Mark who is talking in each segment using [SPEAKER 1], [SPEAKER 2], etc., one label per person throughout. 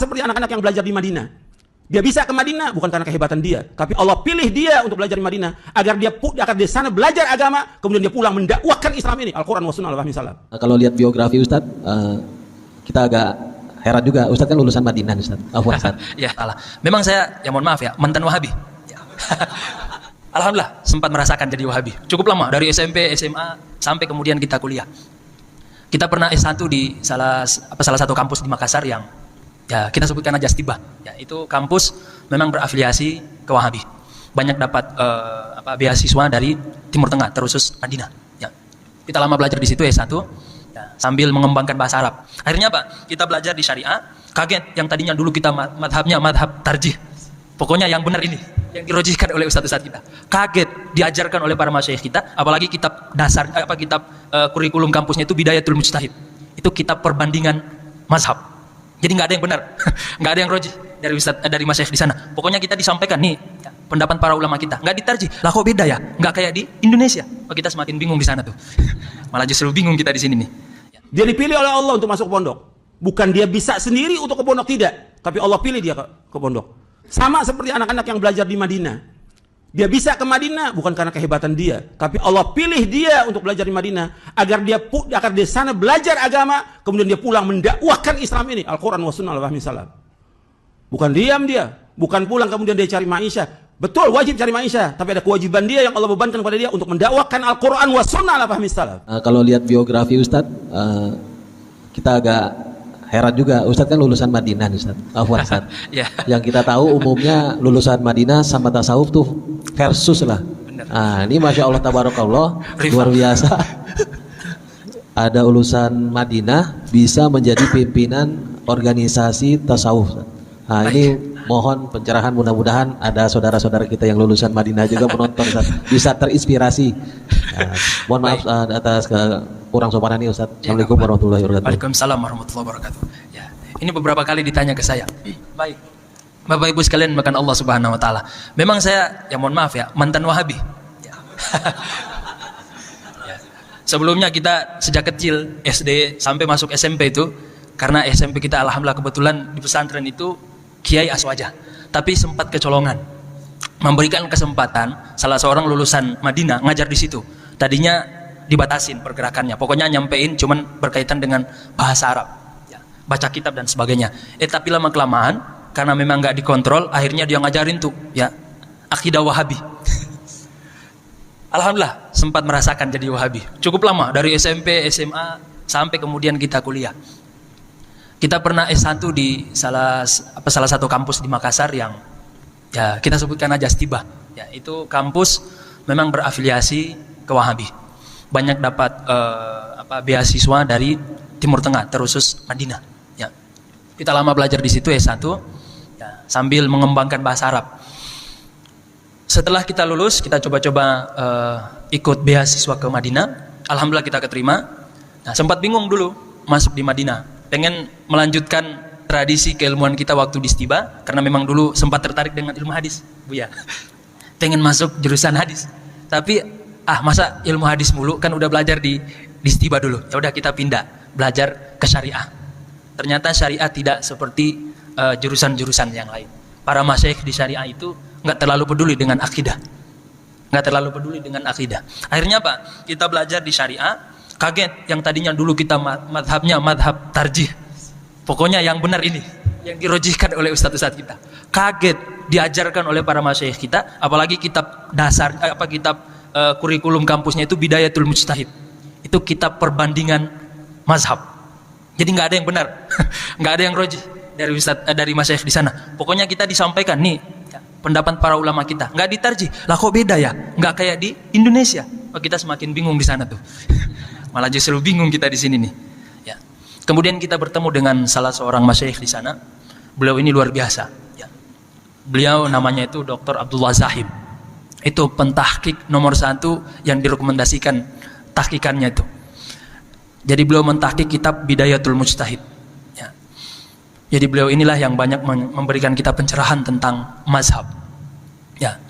[SPEAKER 1] seperti anak-anak yang belajar di Madinah. Dia bisa ke Madinah bukan karena kehebatan dia, tapi Allah pilih dia untuk belajar di Madinah agar dia di sana belajar agama, kemudian dia pulang mendakwahkan Islam ini, Al-Quran wa Sunnah al-Fahmi salam.
[SPEAKER 2] Kalau lihat biografi Ustadz, kita agak heran juga. Ustadz kan lulusan Madinah, Ustadz. Ustadz.
[SPEAKER 3] Ya, Allah. Memang saya, ya mohon maaf ya, mantan Wahabi. Ya. Alhamdulillah sempat merasakan jadi Wahabi. Cukup lama, dari SMP, SMA sampai kemudian kita kuliah. Kita pernah S1 di salah satu kampus di Makassar yang ya kita sebutkan aja Stibah. Ya, itu kampus memang berafiliasi ke Wahabi. Banyak dapat beasiswa dari Timur Tengah, terkhusus Madinah. Ya. Kita lama belajar di situ S1 ya, sambil mengembangkan bahasa Arab. Akhirnya Pak, kita belajar di syariah. Kaget yang tadinya dulu kita madhabnya madhab tarjih. Pokoknya yang benar ini, yang dirojihkan oleh ustadz-ustadz kita. Kaget diajarkan oleh para masyayikh kita, apalagi kitab dasar kurikulum kampusnya itu Bidayatul Mujtahid. Itu kitab perbandingan mazhab. Jadi nggak ada yang benar, nggak ada yang rojih dari masyayikh di sana. Pokoknya kita disampaikan nih pendapat para ulama kita, nggak ditarjih. Lah kok beda ya? Nggak kayak di Indonesia. Kita semakin bingung di sana tuh. Malah justru bingung kita di sini nih.
[SPEAKER 1] Dia dipilih oleh Allah untuk masuk pondok. Bukan dia bisa sendiri untuk ke pondok, tidak. Tapi Allah pilih dia ke pondok. Sama seperti anak-anak yang belajar di Madinah. Dia bisa ke Madinah bukan karena kehebatan dia, tapi Allah pilih dia untuk belajar di Madinah agar dia di sana belajar agama, kemudian dia pulang mendakwahkan Islam ini, Al-Quran wa Sunnah al-Fahmi salam. Bukan diam dia, bukan pulang kemudian dia cari maisha. Betul, wajib cari maisha, tapi ada kewajiban dia yang Allah bebankan kepada dia untuk mendakwahkan Al-Quran wa Sunnah al-Fahmi salam.
[SPEAKER 2] Kalau lihat biografi Ustadz, kita agak heran juga. Ustadz kan lulusan Madinah, Ustadz.
[SPEAKER 3] Ya.
[SPEAKER 2] Yang kita tahu umumnya lulusan Madinah sama tasawuf tuh versus lah.
[SPEAKER 3] Bener.
[SPEAKER 2] Ini Masya Allah Tabarakallah, luar biasa. Ada lulusan Madinah bisa menjadi pimpinan organisasi tasawuf. Ini mohon pencerahan, mudah-mudahan ada saudara-saudara kita yang lulusan Madinah juga menonton, Ustaz, bisa terinspirasi. Mohon maaf atas kurang sopanan ini, Ustaz. Assalamualaikum warahmatullahi wabarakatuh.
[SPEAKER 3] Waalaikumsalam warahmatullahi wabarakatuh. Ya, ini beberapa kali ditanya ke saya. Baik, Bapak Ibu sekalian makan Allah Subhanahu Wa Taala. Memang saya, ya mohon maaf ya, mantan Wahabi. Ya. Ya. Sebelumnya kita sejak kecil SD sampai masuk SMP itu, karena SMP kita alhamdulillah kebetulan di pesantren itu Kiai Aswaja, tapi sempat kecolongan, memberikan kesempatan salah seorang lulusan Madinah ngajar di situ. Tadinya dibatasin pergerakannya, pokoknya nyampein cuman berkaitan dengan bahasa Arab, ya, baca kitab dan sebagainya. Tapi lama kelamaan karena memang nggak dikontrol, akhirnya dia ngajarin tuh, ya, akidah Wahabi. Alhamdulillah sempat merasakan jadi Wahabi. Cukup lama, dari SMP, SMA sampai kemudian kita kuliah. Kita pernah S1 di salah satu kampus di Makassar yang ya kita sebutkan aja Stibah. Ya, itu kampus memang berafiliasi ke Wahabi. Banyak dapat beasiswa dari Timur Tengah, terkhusus Madinah. Ya. Kita lama belajar di situ S1 ya, sambil mengembangkan bahasa Arab. Setelah kita lulus, kita coba-coba ikut beasiswa ke Madinah. Alhamdulillah kita keterima. Nah, sempat bingung dulu masuk di Madinah. Pengen melanjutkan tradisi keilmuan kita waktu di Stibah, karena memang dulu sempat tertarik dengan ilmu hadis, Bu ya. Pengen masuk jurusan hadis. Tapi masa ilmu hadis mulu, kan udah belajar di Stibah dulu. Ya udah kita pindah belajar ke syariah. Ternyata syariah tidak seperti jurusan-jurusan yang lain. Para masyayikh di syariah itu nggak terlalu peduli dengan akidah. Akhirnya apa? Kita belajar di syariah. Kaget yang tadinya dulu kita madhabnya madhab tarjih. Pokoknya yang benar ini, yang dirojihkan oleh ustadz-ustadz kita. Kaget diajarkan oleh para masyayikh kita, apalagi kitab dasar kurikulum kampusnya itu Bidayatul Mujtahid. Itu kitab perbandingan mazhab. Jadi nggak ada yang benar, nggak ada yang rojih dari masyayikh di sana. Pokoknya kita disampaikan nih pendapat para ulama kita, nggak ditarjih. Lah kok beda ya? Nggak kayak di Indonesia. Kita semakin bingung di sana tuh. Malah justru bingung kita di sini nih. Ya. Kemudian kita bertemu dengan salah seorang masyayikh di sana. Beliau ini luar biasa. Ya. Beliau namanya itu Dr. Abdullah Zahim. Itu pentahkik nomor 1 yang direkomendasikan tahkikannya itu. Jadi beliau mentahkik kitab Bidayatul Mujtahid. Ya. Jadi beliau inilah yang banyak memberikan kita pencerahan tentang mazhab. Ya.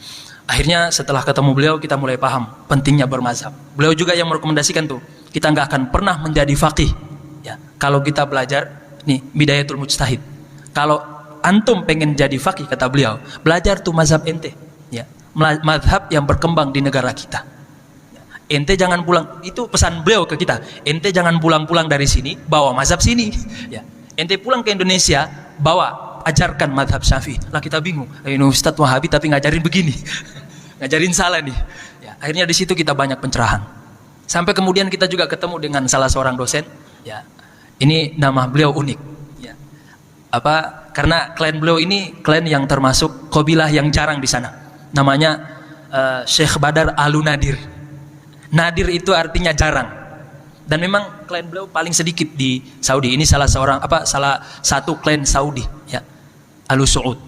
[SPEAKER 3] Akhirnya setelah ketemu beliau kita mulai paham pentingnya bermazhab. Beliau juga yang merekomendasikan tuh, kita nggak akan pernah menjadi faqih ya kalau kita belajar nih Bidayatul Mujtahid. Kalau antum pengen jadi faqih, kata beliau, belajar tuh mazhab ente, ya, mazhab yang berkembang di negara kita. Ente jangan pulang, itu pesan beliau ke kita. Ente jangan pulang-pulang dari sini bawa mazhab sini. Ya. Ente pulang ke Indonesia bawa ajarkan mazhab Syafi'i. Lah kita bingung. Ini Ustadz Wahabi tapi ngajarin begini, ngajarin salah nih. Ya, akhirnya di situ kita banyak pencerahan. Sampai kemudian kita juga ketemu dengan salah seorang dosen. Ya, ini nama beliau unik. Karena klien beliau ini klien yang termasuk kabilah yang jarang di sana. Namanya Syekh Badar Al-Nadir. Nadir itu artinya jarang. Dan memang klien beliau paling sedikit di Saudi. Ini salah satu klien Saudi, ya. Al-Saud.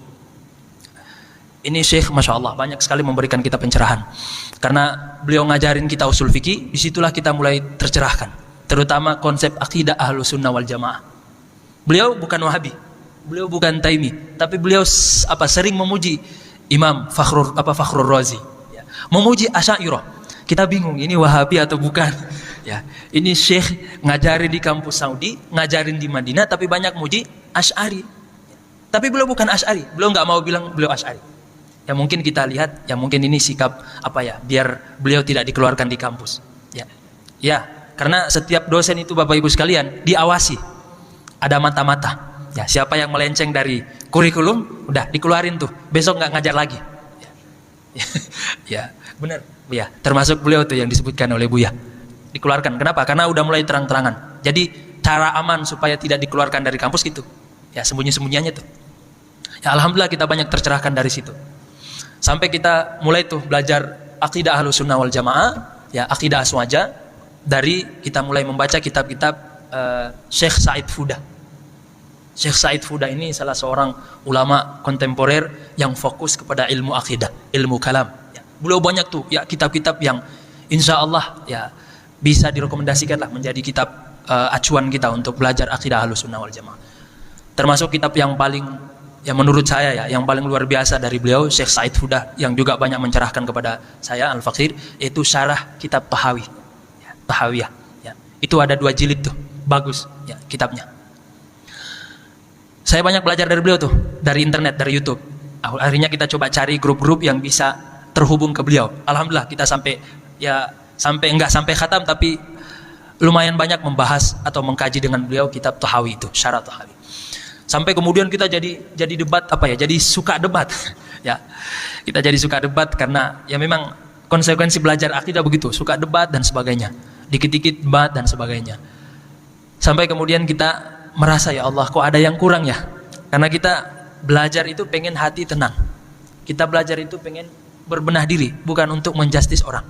[SPEAKER 3] Ini Syekh, Masya Allah, banyak sekali memberikan kita pencerahan. Karena beliau ngajarin kita usul fikih, disitulah kita mulai tercerahkan. Terutama konsep akidah Ahlus Sunnah wal Jamaah. Beliau bukan Wahabi, beliau bukan Taimi, tapi beliau sering memuji Imam Fakhrur Razi, ya. Memuji Asy'ariyah. Kita bingung ini Wahabi atau bukan. Ya, ini Syekh ngajarin di kampus Saudi, ngajarin di Madinah, tapi banyak muji Asy'ari. Tapi beliau bukan Asy'ari, beliau nggak mau bilang beliau Asy'ari. Ya mungkin kita lihat, ya mungkin ini sikap biar beliau tidak dikeluarkan di kampus. Ya, karena setiap dosen itu Bapak Ibu sekalian diawasi, ada mata-mata. Ya, siapa yang melenceng dari kurikulum, udah dikeluarin tuh, besok nggak ngajar lagi. Ya, benar. Ya, termasuk beliau tuh yang disebutkan oleh Buya. Dikeluarkan. Kenapa? Karena udah mulai terang-terangan. Jadi cara aman supaya tidak dikeluarkan dari kampus gitu. Ya, sembunyi-sembunyiannya tuh. Ya, alhamdulillah kita banyak tercerahkan dari situ. Sampai kita mulai tuh belajar akidah Ahlus Sunnah wal Jamaah, ya, akidah aswaja, dari kita mulai membaca kitab-kitab Syekh Said Fuda. Syekh Said Fuda ini salah seorang ulama kontemporer yang fokus kepada ilmu akidah, ilmu kalam. Ya. Beliau banyak tuh ya kitab-kitab yang insya Allah ya bisa direkomendasikan lah menjadi kitab acuan kita untuk belajar akidah Ahlus Sunnah wal Jamaah. Termasuk kitab yang paling, yang menurut saya ya, yang paling luar biasa dari beliau, Syekh Said Fuda, yang juga banyak mencerahkan kepada saya Al-Faqir, itu syarah kitab Tahawi, ya, Tahawiyah. Ya. Itu ada 2 jilid tuh, bagus ya kitabnya. Saya banyak belajar dari beliau tuh, dari internet, dari YouTube. Akhirnya kita coba cari grup-grup yang bisa terhubung ke beliau. Alhamdulillah kita sampai enggak sampai khatam, tapi lumayan banyak membahas atau mengkaji dengan beliau kitab Tahawi itu, syarah Tahawi. Sampai kemudian kita jadi debat jadi suka debat. Ya. Kita jadi suka debat karena ya memang konsekuensi belajar akidah begitu, suka debat dan sebagainya. Dikit-dikit debat dan sebagainya. Sampai kemudian kita merasa ya Allah kok ada yang kurang ya. Karena kita belajar itu pengen hati tenang. Kita belajar itu pengen berbenah diri, bukan untuk menjustis orang.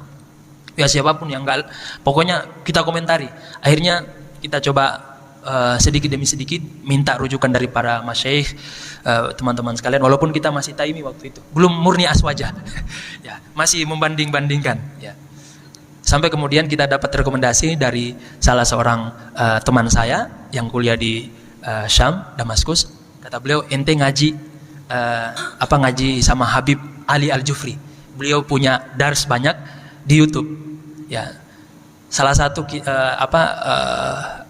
[SPEAKER 3] Ya siapapun yang enggak, pokoknya kita komentari. Akhirnya kita coba sedikit demi sedikit minta rujukan dari para masyaikh, teman-teman sekalian, walaupun kita masih taimi waktu itu, belum murni aswaja. Ya, masih membanding-bandingkan ya. Sampai kemudian kita dapat rekomendasi dari salah seorang teman saya yang kuliah di Syam, Damaskus. Kata beliau, ente ngaji sama Habib Ali Al-Jufri. Beliau punya dars banyak di YouTube. Ya, salah satu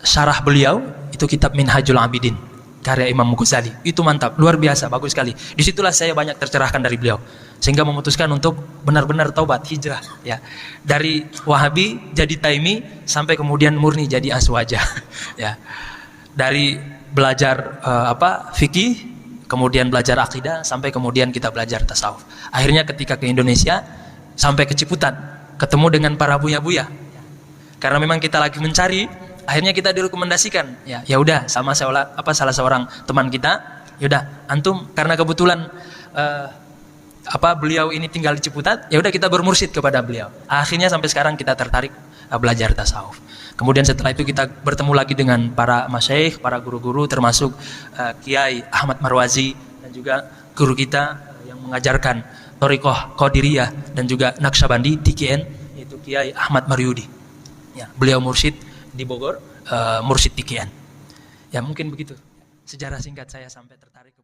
[SPEAKER 3] syarah beliau itu kitab Minhajul Abidin karya Imam Ghazali. Itu mantap, luar biasa, bagus sekali. Disitulah saya banyak tercerahkan dari beliau, sehingga memutuskan untuk benar-benar taubat, hijrah ya, dari Wahabi jadi Taimi sampai kemudian murni jadi aswaja. Ya, dari belajar fikih, kemudian belajar akidah, sampai kemudian kita belajar tasawuf. Akhirnya ketika ke Indonesia sampai ke Ciputat, ketemu dengan para buya-buya. Karena memang kita lagi mencari, akhirnya kita direkomendasikan. Ya udah, sama salah seorang teman kita, yaudah antum, karena kebetulan beliau ini tinggal di Ciputat, ya udah kita bermursyid kepada beliau. Akhirnya sampai sekarang kita tertarik belajar tasawuf. Kemudian setelah itu kita bertemu lagi dengan para masyaikh, para guru-guru, termasuk Kiai Ahmad Marwazi dan juga guru kita yang mengajarkan Thariqah Qadiriyah dan juga Naqsyabandi TKN, yaitu Kiai Ahmad Maryudi. Ya, beliau mursyid di Bogor, mursyid TKN. Ya mungkin begitu sejarah singkat saya sampai tertarik